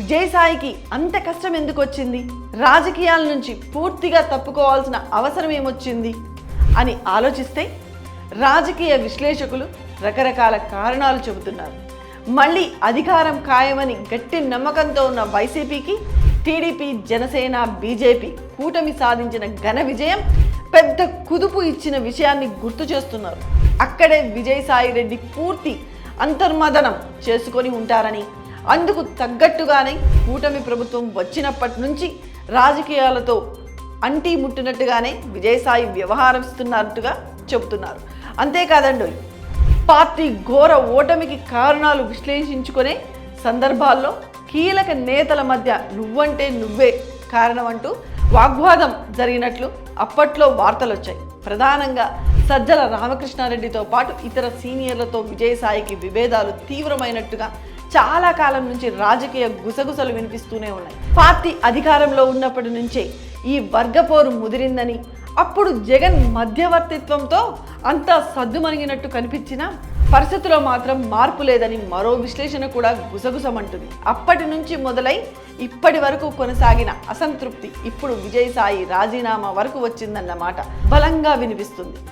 విజయసాయికి అంత కష్టం ఎందుకు వచ్చింది? రాజకీయాల నుంచి పూర్తిగా తప్పుకోవాల్సిన అవసరం ఏమొచ్చింది అని ఆలోచిస్తే రాజకీయ విశ్లేషకులు రకరకాల కారణాలు చెబుతున్నారు. మళ్ళీ అధికారం ఖాయమని గట్టి నమ్మకంతో ఉన్న వైసీపీకి టీడీపీ, జనసేన, బీజేపీ కూటమి సాధించిన ఘన విజయం పెద్ద కుదుపు ఇచ్చిన విషయాన్ని గుర్తు చేస్తున్నారు. అక్కడే విజయసాయి రెడ్డి పూర్తి అంతర్మదనం చేసుకొని ఉంటారని, అందుకు తగ్గట్టుగానే కూటమి ప్రభుత్వం వచ్చినప్పటి నుంచి రాజకీయాలతో అంటీ ముట్టినట్టుగానే విజయసాయి వ్యవహరిస్తున్నట్టుగా చెబుతున్నారు. అంతేకాదండి, పార్టీ ఘోర ఓటమికి కారణాలు విశ్లేషించుకునే సందర్భాల్లో కీలక నేతల మధ్య నువ్వంటే నువ్వే కారణం అంటూ వాగ్వాదం జరిగినట్లు అప్పట్లో వార్తలు వచ్చాయి. ప్రధానంగా సజ్జల రామకృష్ణారెడ్డితో పాటు ఇతర సీనియర్లతో విజయసాయికి విభేదాలు తీవ్రమైనట్టుగా చాలా కాలం నుంచి రాజకీయ గుసగుసలు వినిపిస్తూనే ఉన్నాయి. పార్టీ అధికారంలో ఉన్నప్పటి నుంచే ఈ వర్గపోరు ముదిరిందని, అప్పుడు జగన్ మధ్యవర్తిత్వంతో అంతా సద్దుమణిగినట్టు కనిపించినా పరిస్థితుల్లో మాత్రం మార్పు లేదని మరో విశ్లేషణ కూడా గుసగుసమంటుంది. అప్పటి నుంచి మొదలై ఇప్పటి వరకు కొనసాగిన అసంతృప్తి ఇప్పుడు విజయసాయి రాజీనామా వరకు వచ్చిందన్న మాట బలంగా వినిపిస్తుంది.